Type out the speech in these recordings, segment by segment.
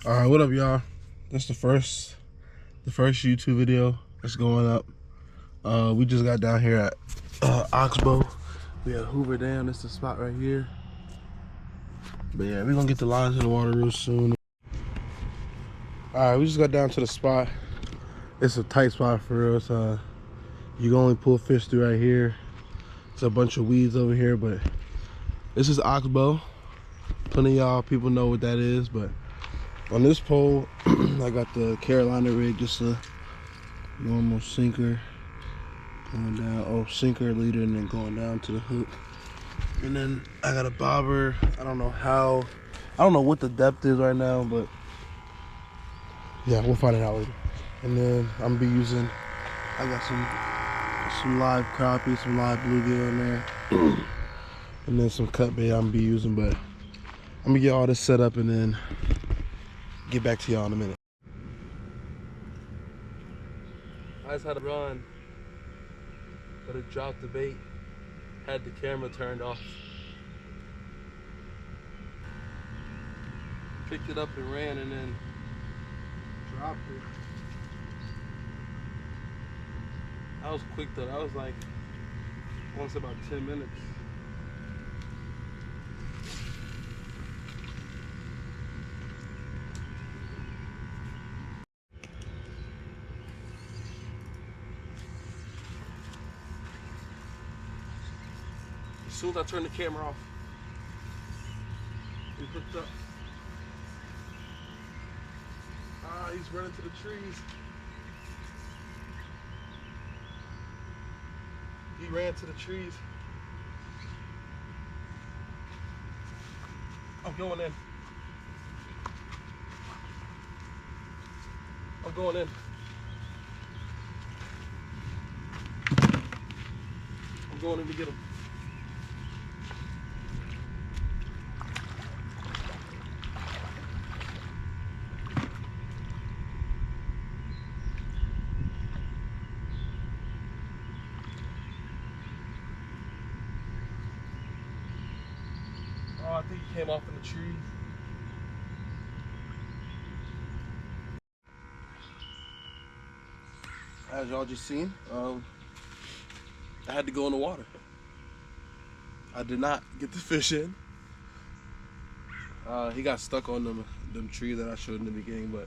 All right, what up, y'all? That's the first YouTube video that's going up. We just got down here at Oxbow. We at Hoover Dam. That's the spot right here. But yeah, we're gonna get the lines in the water real soon. All right, we just got down to the spot. It's a tight spot for real. It's, you can only pull fish through right here. It's a bunch of weeds over here, but this is Oxbow. Plenty of y'all people know what that is, but on this pole, I got the Carolina rig, just a normal sinker going down. Sinker leader, and then going down to the hook. And then I got a bobber. I don't know what the depth is right now, but yeah, we'll find it out later. And then I'm gonna be using, I got some live crappie, some live bluegill in there, and then some cut bait I'm gonna be using. But I'm gonna get all this set up and then get back to y'all in a minute. I just had to run, but it dropped the bait. Had the camera turned off. Picked it up and ran, and then dropped it. That was quick though. That was like, I want to say about 10 minutes. As soon as I turned the camera off, he hooked up. He's running to the trees. He ran to the trees. I'm going in. I'm going in. I'm going in to get him. I think he came off in the trees. As y'all just seen, I had to go in the water. I did not get the fish in. He got stuck on them trees that I showed in the beginning, but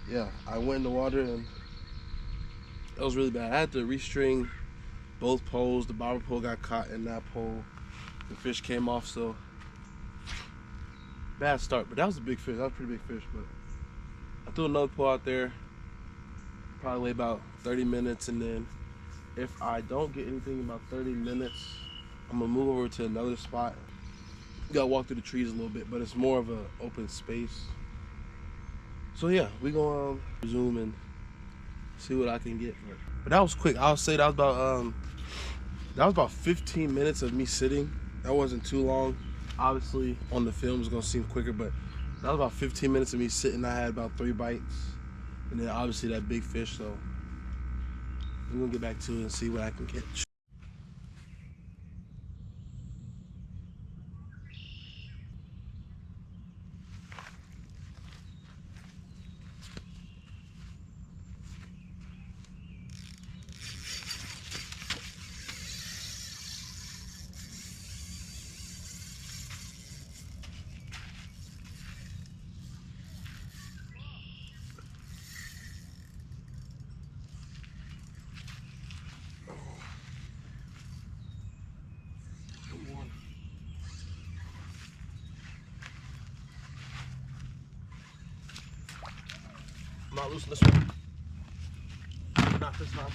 yeah, I went in the water and it was really bad. I had to restring both poles. The bobber pole got caught in that pole. The fish came off, so bad start, but that was a big fish. That was a pretty big fish. But I threw another pole out there, probably wait about 30 minutes, and then if I don't get anything in about 30 minutes, I'm gonna move over to another spot. You gotta walk through the trees a little bit, but it's more of an open space. So yeah, we gonna resume and see what I can get. But that was quick. I'll say that was about 15 minutes of me sitting. That wasn't too long. Obviously, on the film, it's gonna seem quicker, but that was about 15 minutes of me sitting. I had about 3 bites, and then obviously that big fish. So we're gonna get back to it and see what I can catch. I'm not losing this one. Not this time.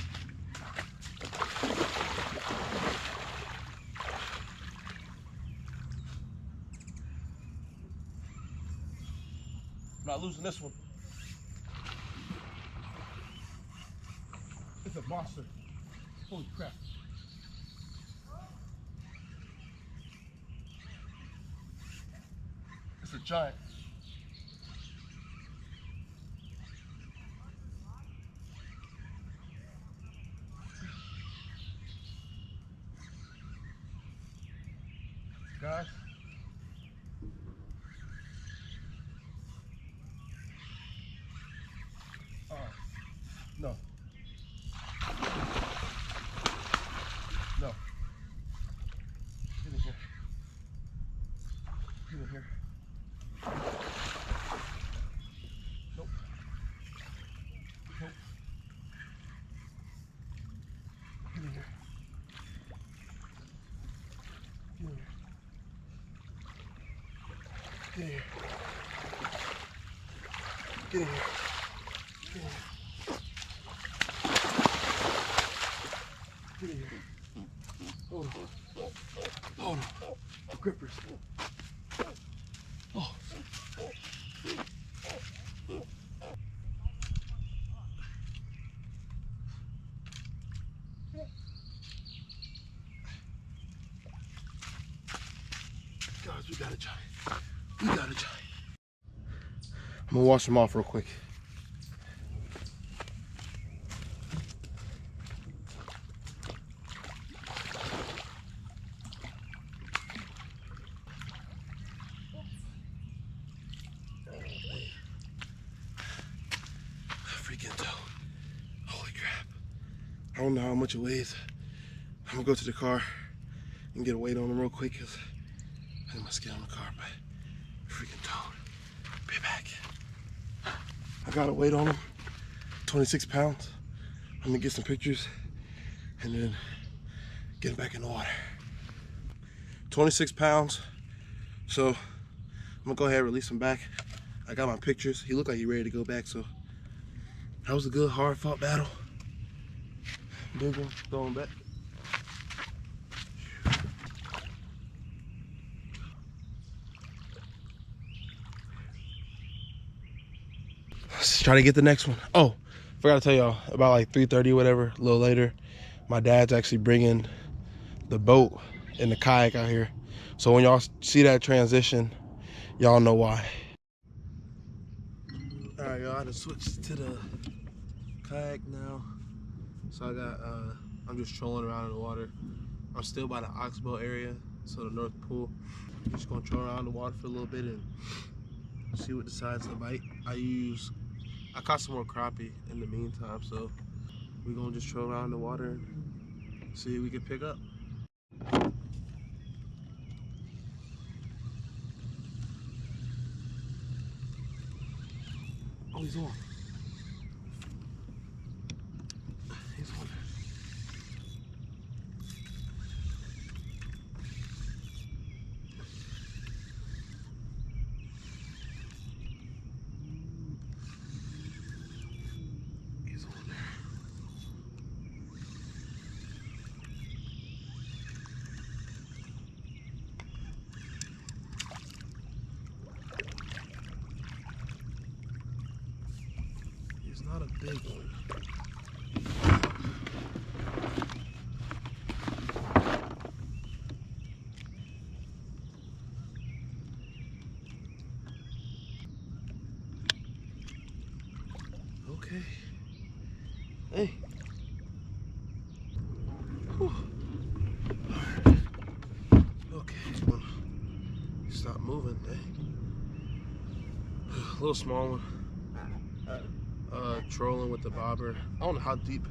I'm not losing this one. It's a monster. Holy crap. It's a giant. Guys, here. Nope. Nope. Get in here. Get in here. Get in here. Get in here. Get in here. Get in here. Hold on. Hold on. The grippers. Oh. Guys, we gotta try. We gotta try. I'm gonna wash them off real quick. Freaking toe. Holy crap. I don't know how much it weighs. I'm gonna go to the car and get a weight on them real quick because I had my skin on the car, but freaking toe. Be back. I got a weight on them, 26 pounds. I'm gonna get some pictures and then get them back in the water. 26 pounds. So I'm gonna go ahead and release him back. I got my pictures. He looked like he ready to go back, so that was a good, hard fought battle. Big one, going back. Let's try to get the next one. Oh, forgot to tell y'all, about like 3:30 whatever, a little later, my dad's actually bringing the boat and the kayak out here. So when y'all see that transition, y'all know why. All right, y'all, I had to switch to the kayak now. So I'm just trolling around in the water. I'm still by the Oxbow area, so the North Pool. I'm just gonna troll around the water for a little bit and see what decides to bite. I caught some more crappie in the meantime, so we're gonna just troll around the water and see if we can pick up. Oh, he's on. He's on. He's on there. He's not a big one. Okay. Hey. Whew. Okay. Stop moving. Hey. A little small one. Trolling with the bobber. I don't know how deep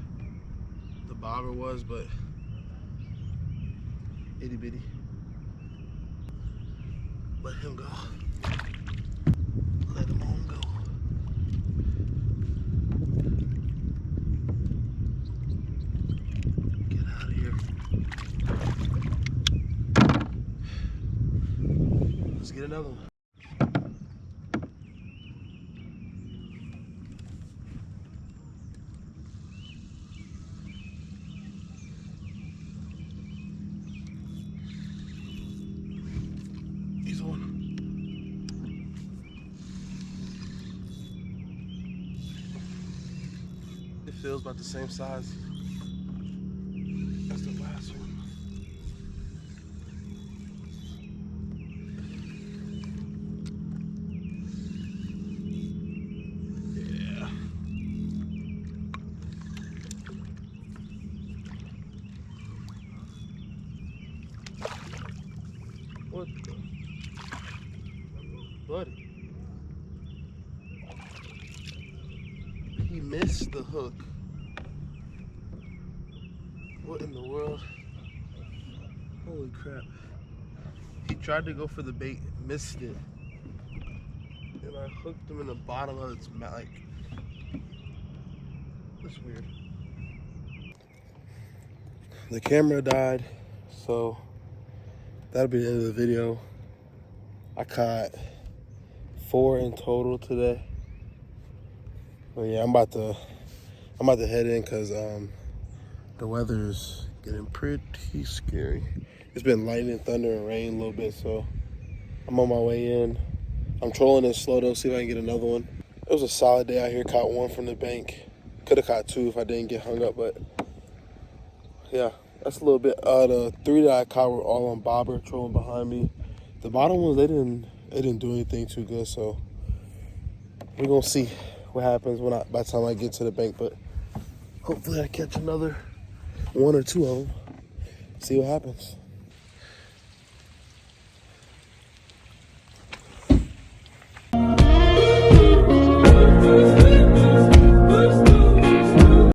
the bobber was, but itty bitty. Let him go. Let him on go. Get out of here. Let's get another one. He's on. It feels about the same size as the last one. Yeah. What the? Buddy. He missed the hook. What in the world? Holy crap. He tried to go for the bait, missed it. And I hooked them in the bottom of its mouth. Like, it's weird. The camera died, so that'll be the end of the video. I caught 4 in total today. But yeah, I'm about to head in because the weather is getting pretty scary. It's been lightning, thunder, and rain a little bit, so I'm on my way in. I'm trolling it slow though, see if I can get another one. It was a solid day out here. Caught 1 from the bank. Could have caught 2 if I didn't get hung up, but yeah, that's a little bit. The 3 that I caught were all on bobber, trolling behind me. The bottom ones, they didn't do anything too good, so we're gonna see what happens by the time I get to the bank. But hopefully I catch another 1 or 2 of them. See what happens.